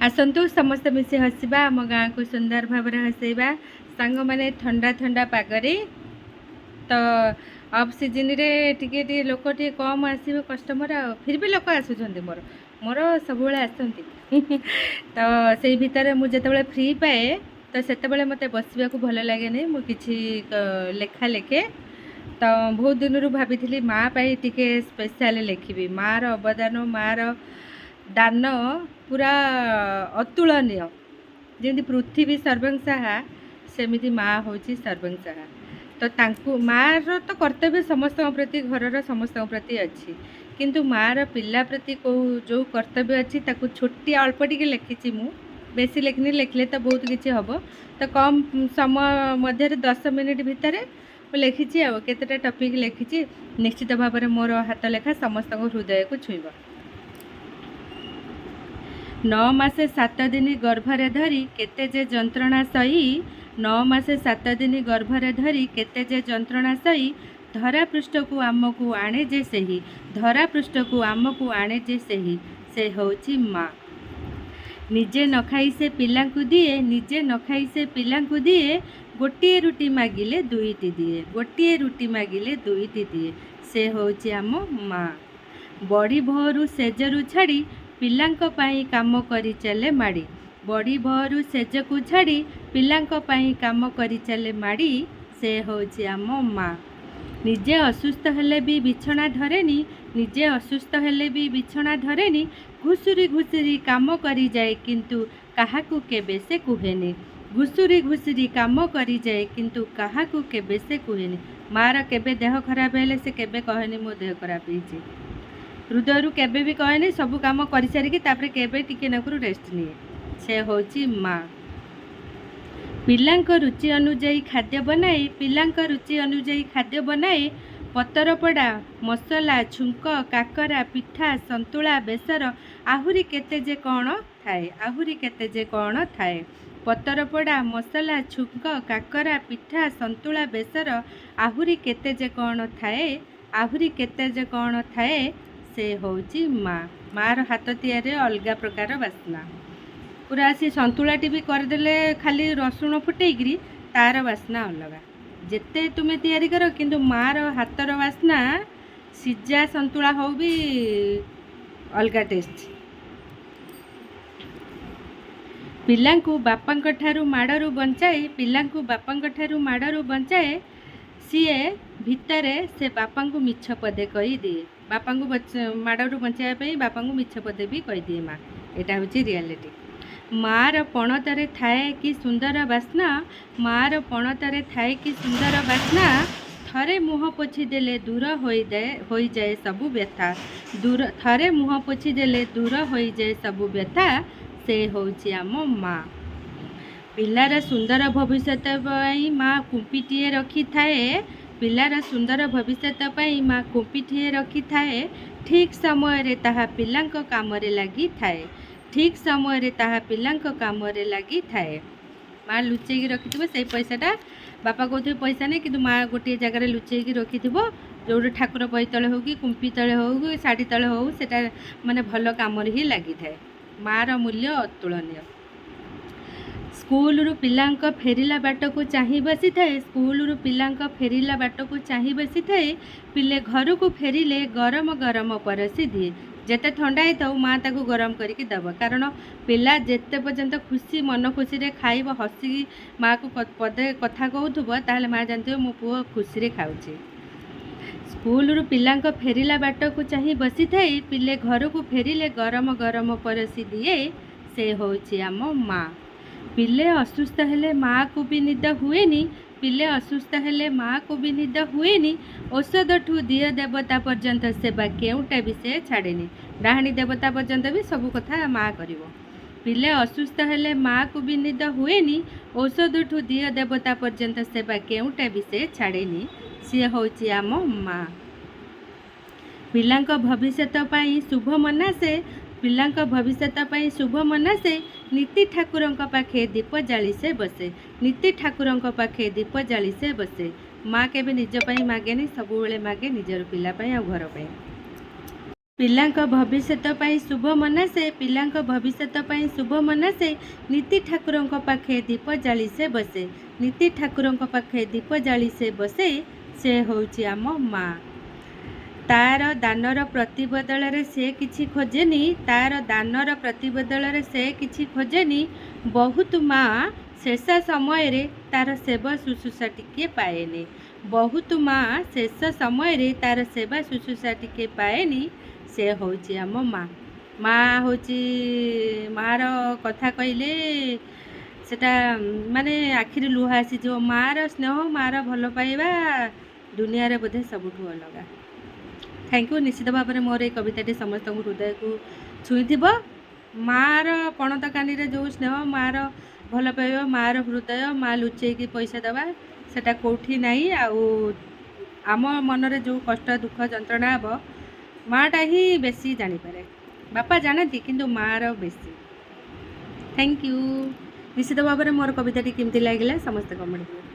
आसतु समस्त मिसी हसवा आम गाँ को सुंदर भाव हसैबा सांग मैंने ठंडा ठंडा पागरे तो ऑफ सीजन रे टिके टिके लोक टे कम आसवे कस्टमर फिर भी लोक आसुचंती मोर मोर सब आसती तो से भितर मुझे फ्री पाए तो से मत बसवा को भल लगे नहीं मु किछि लेखा लेखे तो बहुत दिन रू भाभी माँ टिके स्पेशल लिखी माँ रो अवदान माँ रो दान पूरा अतुलनीय जमी पृथ्वी सर्वंसाहा सेमिति माँ हूँ सर्वंसाहा तो तांकु माँ रो तो कर्तव्य समस्त प्रति घर समस्त प्रति अच्छी किंतु माँ रो पिला प्रति को जो कर्तव्य अच्छी ताकु छोटी अल्प टिके लिखी मु बेसी लेखनी लिखले तो बहुत किसी हम तो कम समय मध्य 10 मिनिट भितर लिखी केतेटा टॉपिक लिखी निश्चित भाव में मोर हाथ लेखा समस्त हृदय को छुईब 9 मासे 7 दिन गर्भरे धरी केते जे जंत्रणा सही 9 मासे 7 दिन गर्भरे धरी केते जे जंत्रणा सही धरा पृष्ठ को आमको आणे जे सही धरा पृष्ठ को आमको आणे जे सही से होची माँ निजे न खाई से पिला दिए निजे न खाई से पिला दिए गोटे रुटी मागिले दुईटी दिए गोटे रुटी मागिले दुईटी दिए से होची आम माँ बड़ी भोरू सेजरू छाड़ी पिलांक पाई काम करी चले माड़ी बड़ी भोरू सेज को छाड़ी पिलांक पाई काम करी चले माड़ी से होची आम माँ निजे असुस्थ हेले भी बिछना धरेनी निजे असुस्थ हेले भी बिछना धरेनी घुसुरी घुसुरी काम करी जाए किंतु काहाकू केबे से कुहेनी घुसुरी घुसुरी काम करी जाए किंतु काहाकू केबे से कुहेनी मार केबे देह खराब हेले से केबे कहेनी मो देह खराब होईची हृदय केबे भी कहेनी सब काम कर सारिकी तापरे केबे टिके नकरू रेस्ट निए से होची माँ पिलांक रुचि अनुजाई खाद्य बनाए पिलांक रुचि अनुजाई खाद्य बनाए पतर पड़ा मसला छुंक काकरा पिठा संतुला बेसर आहुरी केते जे कौन थाए आहुरी केते जे कौन थाए पतर पड़ा मसला छुंक काकरा पिठा संतुला बेसर आहुरी केते जे कौन थाए आहुरी केते जे कौन थाए से होची माँ मार हाथ तियारे अलगा प्रकार बास्ना पूरा सी संतुलाटी भी करदेले खाली रसुण फुटेकरी तार बास्ना अलगा जिते तुम्हें तैयारी कर किंतु मार हाथर बास्ना सिजा संतुला हो भी अलगा टेस्ट पिलांकु बापांक ठारू माड़रू बंचाए पिलांकु बापांक ठारू माड़रू बंचाए सीए भितरे से बापांकु मिछ पदे कही दिए बापांकु माड़रू बंचाइबा बापांकु मिछ पदे भी कही दिए माँ एटा होची रियलिटी मार पणतरे थाए कि सुंदर बास्ना मार पणतरे थाए कि सुंदर बास्ना थरे मुह पोछि देले दूर हो जाए सबु व्यथा दूर थरे मुह पोछि देले दूर हो जाए सबु व्यथा से होची आम माँ पिलार सुंदर भविष्यत पाई माँ कुंपीटीए रखी थाए पिलार सुंदर भविष्यत पाई माँ कुंपीटीए रखी थाए ठीक समय रे ताहा पिलांक कामरे लगी थाए ठीक समय रे ताहा पिलांक कामरे लगी थाए माँ लुचेकी रखी से पैसाटा बापा कहते पैसा नहीं कि माँ गोटे जगार लुचेकी रखी जो ठाकुर बही तले हो कि कुंपी तले हो कि शाढ़ी तले हो सेटा माने भल काम ही लगी थाए मार मूल्य अतुलनीय स्कूल रु पिलांक फेरिला बाट को चाही बसी थाए स्कूल रु पिलांक फेरिला बाट को चाही बसी थाए पिले घर को फेरिले गरम गरम परसी दिए जेते ठंडा हो माँ ताको गरम करके दब कारण पिला जेते पर्यंत खुशी मन खुशी रे खाइब हसी माँ को पदे कथा कहूथुब ताहले माँ जानते मो पुओ खुशी रे खाउची स्कूल रु पिलांक फेरिला बाट को चाही बसी थाए पिले घर को फेरिले गरम गरम परसी दिए से होची आम माँ पिले असुस्थ हेले माँ को भी निद हुएनी पिले असुस्थ हेले माँ को भी निद हुएनी औषध ठू दिय देवता पर्यंत सेवा केउटा भी से छाड़ेनी डाहाणी देवता पर्यंत भी सब कथा माँ करिवो पिले असुस्थ हेले माँ को भी निद हुएनी औषध ठू दिय देवता पर्यंत सेवा केउटा भी से छाड़ेनी सी होची आम माँ पिलांक भविष्यत पाई शुभ मनासे पिलांक भविष्यत पाई शुभ मनासे नीति ठाकुर पाखे दीप जाली से बसे नीति ठाकुर पाखे दीप जाली से बसे माँ के निज पाई मागेनी सबुबले मागे निजर पिला पाई आ घर पाई। ପିଲାଙ୍କ ଭବିଷ୍ୟତ ପାଇଁ ଶୁଭ ମନାସେ, ପିଲାଙ୍କ ଭବିଷ୍ୟତ ପାଇଁ ଶୁଭ ମନାସେ, ନୀତି ଠାକୁରଙ୍କ ପାଖେ ଦୀପ ଜାଳି ସେ ବସେ, ନୀତି ଠାକୁରଙ୍କ ପାଖେ ଦୀପ ଜାଳି ସେ ବସେ, ସେ ହେଉଛି ଆମ ମା। ତାର ଦାନର ପ୍ରତିବଦଳରେ ସେ କିଛି ଖୋଜେନି, ତାର ଦାନର ପ୍ରତିବଦଳରେ ସେ କିଛି ଖୋଜେନି, ବହୁତ ମା ଶେଷ ସମୟରେ ତାର ସେବା ଶୁଶ୍ରୂଷା ଟିକିଏ ପାଏନି, ବହୁତ ମା ଶେଷ ସମୟରେ ତାର ସେବା ଶୁଶ୍ରୂଷା ଟିକିଏ ପାଏନି, ସେ ହେଉଛି ଆମ ମା। ମା ହେଉଛି, ମାର କଥା କହିଲେ ସେଟା ମାନେ ଆଖିରେ ଲୁହ ଆସିଯିବ। ମାର ସ୍ନେହ, ମାର ଭଲ ପାଇବା ଦୁନିଆରେ ବୋଧେ ସବୁଠୁ ଅଲଗା। Thank you. ନିଶ୍ଚିତ ଭାବରେ ମୋର ଏଇ କବିତାଟି ସମସ୍ତଙ୍କୁ ହୃଦୟକୁ ଛୁଇଁଥିବ। ମାର ପଣତ କାନିରେ ଯେଉଁ ସ୍ନେହ, ମାର ଭଲ ପାଇବା, ମାର ହୃଦୟ, ମା ଲୁଚେଇକି ପଇସା ଦେବା, ସେଟା କେଉଁଠି ନାହିଁ। ଆଉ ଆମ ମନରେ ଯେଉଁ କଷ୍ଟ, ଦୁଃଖ, ଯନ୍ତ୍ରଣା ହେବ, ମାଟା ହିଁ ବେଶୀ ଜାଣିପାରେ। ବାପା ଜାଣନ୍ତି କିନ୍ତୁ ମାର ବେଶୀ। Thank you. ନିଶ୍ଚିତ ଭାବରେ ମୋର କବିତାଟି କେମିତି ଲାଗିଲା ସମସ୍ତେ କମେଣ୍ଟ କରିବେ।